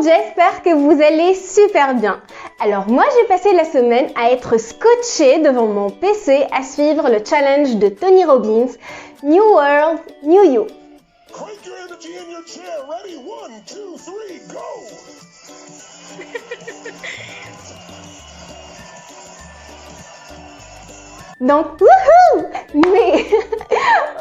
monde, j'espère que vous allez super bien. Alors moi j'ai passé la semaine à être scotchée devant mon PC à suivre le challenge de Tony Robbins, New World, New You. Crank your energy in your chair. Ready? 1, 2, 3, go! Donc, wouhou! Mais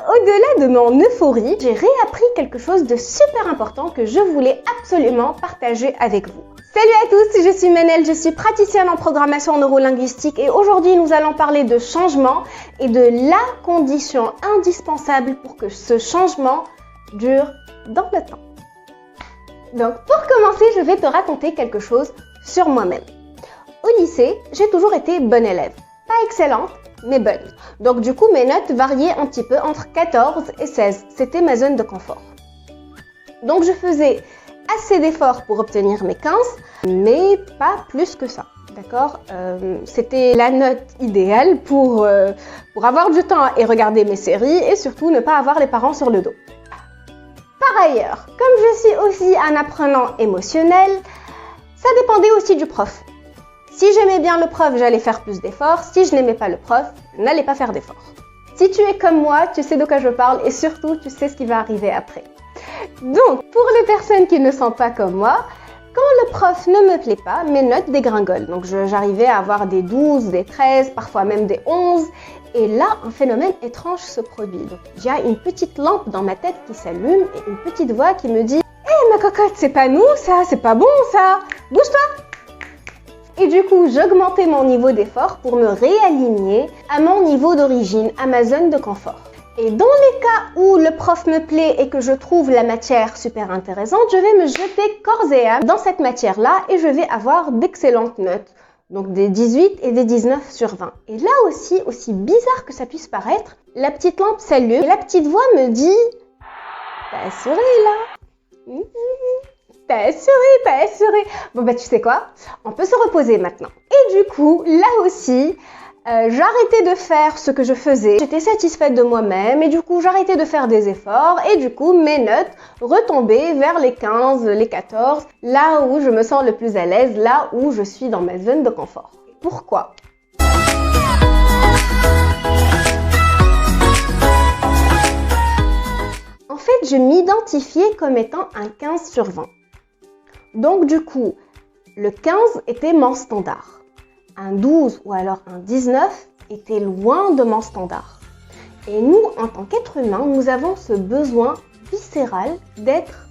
au-delà de mon euphorie, j'ai réappris quelque chose de super important que je voulais absolument partager avec vous. Salut à tous, je suis Manel, je suis praticienne en programmation neurolinguistique et aujourd'hui nous allons parler de changement et de la condition indispensable pour que ce changement dure dans le temps. Donc pour commencer, je vais te raconter quelque chose sur moi-même. Au lycée, j'ai toujours été bonne élève. Pas excellente, mais bonne. Donc du coup, mes notes variaient un petit peu entre 14 et 16. C'était ma zone de confort. Donc je faisais assez d'efforts pour obtenir mes 15, mais pas plus que ça. D'accord, c'était la note idéale pour avoir du temps et regarder mes séries et surtout ne pas avoir les parents sur le dos. Par ailleurs, comme je suis aussi un apprenant émotionnel, ça dépendait aussi du prof. Si j'aimais bien le prof, j'allais faire plus d'efforts. Si je n'aimais pas le prof, je n'allais pas faire d'efforts. Si tu es comme moi, tu sais de quoi je parle et surtout, tu sais ce qui va arriver après. Donc, pour les personnes qui ne sont pas comme moi, quand le prof ne me plaît pas, mes notes dégringolent. Donc, j'arrivais à avoir des 12, des 13, parfois même des 11. Et là, un phénomène étrange se produit. Donc, il y a une petite lampe dans ma tête qui s'allume et une petite voix qui me dit « Hé, ma cocotte, c'est pas nous ça, c'est pas bon ça, bouge-toi !» Et du coup, j'augmentais mon niveau d'effort pour me réaligner à mon niveau d'origine, à ma zone de confort. Et dans les cas où le prof me plaît et que je trouve la matière super intéressante, je vais me jeter corps et âme dans cette matière-là et je vais avoir d'excellentes notes. Donc des 18 et des 19 sur 20. Et là aussi bizarre que ça puisse paraître, la petite lampe s'allume et la petite voix me dit « T'as assuré là ? T'as assuré. » Bon bah tu sais quoi, on peut se reposer maintenant. Et du coup, là aussi, j'arrêtais de faire ce que je faisais. J'étais satisfaite de moi-même et du coup, j'arrêtais de faire des efforts et du coup, mes notes retombaient vers les 15, les 14, là où je me sens le plus à l'aise, là où je suis dans ma zone de confort. Pourquoi ? En fait, je m'identifiais comme étant un 15 sur 20. Donc du coup, le 15 était mon standard. Un 12 ou alors un 19 était loin de mon standard. Et nous, en tant qu'êtres humains, nous avons ce besoin viscéral d'être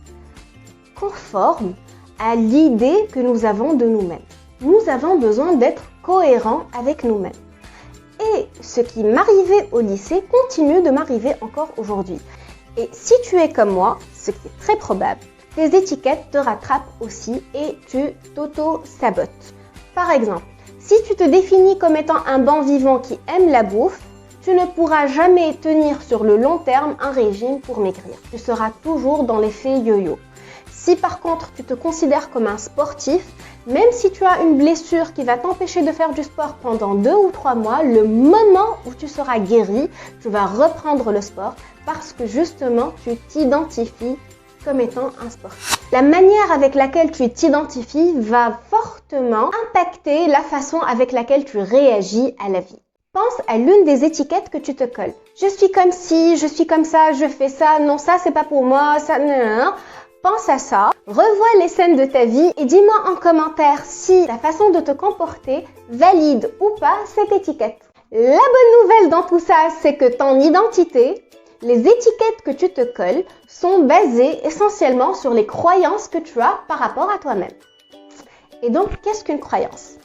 conforme à l'idée que nous avons de nous-mêmes. Nous avons besoin d'être cohérents avec nous-mêmes. Et ce qui m'arrivait au lycée continue de m'arriver encore aujourd'hui. Et si tu es comme moi, ce qui est très probable, tes étiquettes te rattrapent aussi et tu t'auto-sabotes. Par exemple, si tu te définis comme étant un bon vivant qui aime la bouffe, tu ne pourras jamais tenir sur le long terme un régime pour maigrir. Tu seras toujours dans l'effet yo-yo. Si par contre tu te considères comme un sportif, même si tu as une blessure qui va t'empêcher de faire du sport pendant 2 ou 3 mois, le moment où tu seras guéri, tu vas reprendre le sport parce que justement tu t'identifies comme étant un sportif. La manière avec laquelle tu t'identifies va fortement impacter la façon avec laquelle tu réagis à la vie. Pense à l'une des étiquettes que tu te colles. Je suis comme ci, je suis comme ça, je fais ça, non ça c'est pas pour moi, ça non. Pense à ça, revois les scènes de ta vie et dis-moi en commentaire si la façon de te comporter valide ou pas cette étiquette. La bonne nouvelle dans tout ça, c'est que ton identité, les étiquettes que tu te colles sont basées essentiellement sur les croyances que tu as par rapport à toi-même. Et donc, qu'est-ce qu'une croyance ?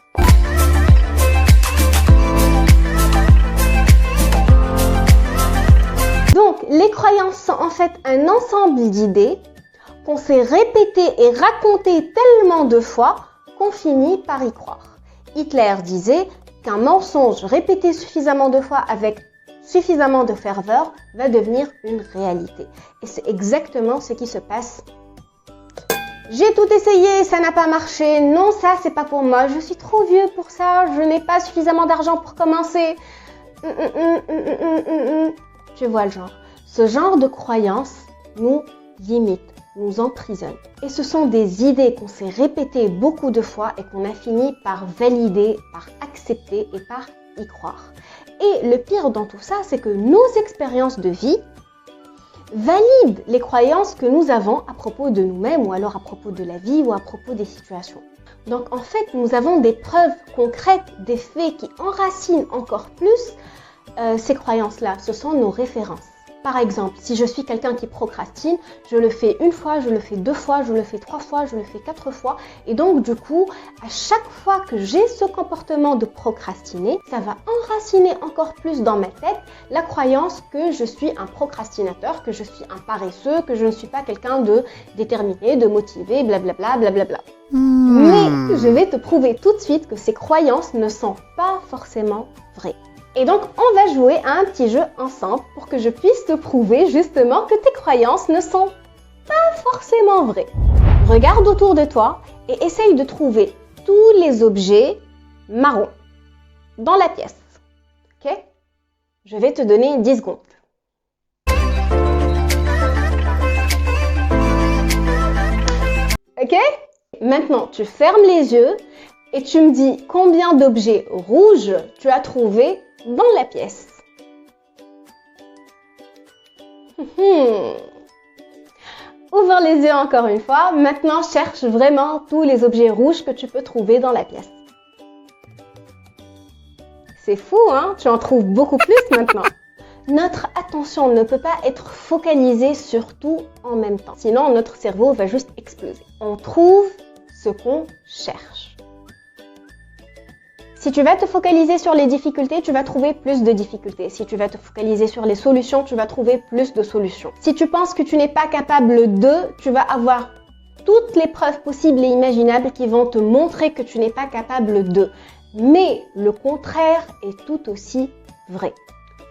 Donc, les croyances sont en fait un ensemble d'idées qu'on s'est répétées et racontées tellement de fois qu'on finit par y croire. Hitler disait qu'un mensonge répété suffisamment de fois avec suffisamment de ferveur va devenir une réalité. Et c'est exactement ce qui se passe. J'ai tout essayé, ça n'a pas marché. Non, ça, c'est pas pour moi. Je suis trop vieux pour ça. Je n'ai pas suffisamment d'argent pour commencer. Tu vois le genre. Ce genre de croyance nous limite nous emprisonnent. Et ce sont des idées qu'on s'est répétées beaucoup de fois et qu'on a fini par valider, par accepter et par y croire. Et le pire dans tout ça, c'est que nos expériences de vie valident les croyances que nous avons à propos de nous-mêmes ou alors à propos de la vie ou à propos des situations. Donc en fait, nous avons des preuves concrètes, des faits qui enracinent encore plus ces croyances-là. Ce sont nos références. Par exemple, si je suis quelqu'un qui procrastine, je le fais une fois, je le fais 2 fois, je le fais 3 fois, je le fais 4 fois. Et donc du coup, à chaque fois que j'ai ce comportement de procrastiner, ça va enraciner encore plus dans ma tête la croyance que je suis un procrastinateur, que je suis un paresseux, que je ne suis pas quelqu'un de déterminé, de motivé, blablabla, blablabla. Mais je vais te prouver tout de suite que ces croyances ne sont pas forcément vraies. Et donc, on va jouer à un petit jeu ensemble pour que je puisse te prouver justement que tes croyances ne sont pas forcément vraies. Regarde autour de toi et essaye de trouver tous les objets marrons dans la pièce. Ok ? Je vais te donner 10 secondes. Ok ? Maintenant, tu fermes les yeux et tu me dis combien d'objets rouges tu as trouvé dans la pièce. Ouvre les yeux encore une fois. Maintenant, cherche vraiment tous les objets rouges que tu peux trouver dans la pièce. C'est fou, hein? Tu en trouves beaucoup plus maintenant. Notre attention ne peut pas être focalisée sur tout en même temps. Sinon, notre cerveau va juste exploser. On trouve ce qu'on cherche. Si tu vas te focaliser sur les difficultés, tu vas trouver plus de difficultés. Si tu vas te focaliser sur les solutions, tu vas trouver plus de solutions. Si tu penses que tu n'es pas capable de, tu vas avoir toutes les preuves possibles et imaginables qui vont te montrer que tu n'es pas capable de. Mais le contraire est tout aussi vrai.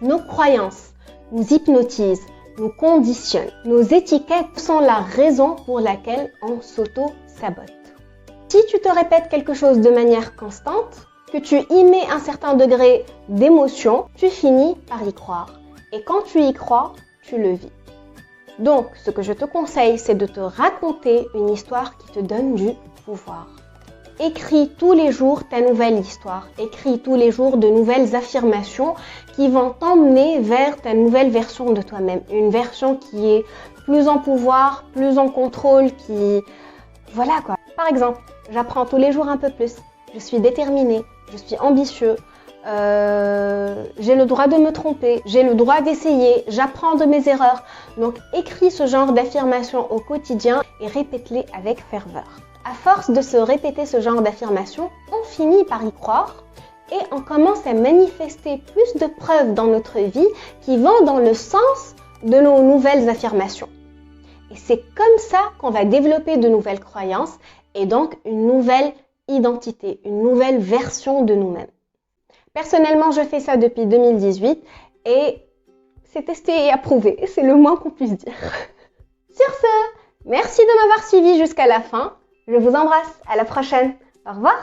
Nos croyances nous hypnotisent, nous conditionnent. Nos étiquettes sont la raison pour laquelle on s'auto-sabote. Si tu te répètes quelque chose de manière constante, que tu y mets un certain degré d'émotion, tu finis par y croire. Et quand tu y crois, tu le vis. Donc, ce que je te conseille, c'est de te raconter une histoire qui te donne du pouvoir. Écris tous les jours ta nouvelle histoire. Écris tous les jours de nouvelles affirmations qui vont t'emmener vers ta nouvelle version de toi-même. Une version qui est plus en pouvoir, plus en contrôle, qui... Voilà quoi. Par exemple, j'apprends tous les jours un peu plus. Je suis déterminée, je suis ambitieux, j'ai le droit de me tromper, j'ai le droit d'essayer, j'apprends de mes erreurs. Donc écris ce genre d'affirmations au quotidien et répète-les avec ferveur. À force de se répéter ce genre d'affirmations, on finit par y croire et on commence à manifester plus de preuves dans notre vie qui vont dans le sens de nos nouvelles affirmations. Et c'est comme ça qu'on va développer de nouvelles croyances et donc une nouvelle identité, une nouvelle version de nous-mêmes. Personnellement, je fais ça depuis 2018 et c'est testé et approuvé, c'est le moins qu'on puisse dire. Sur ce, merci de m'avoir suivi jusqu'à la fin. Je vous embrasse, à la prochaine. Au revoir.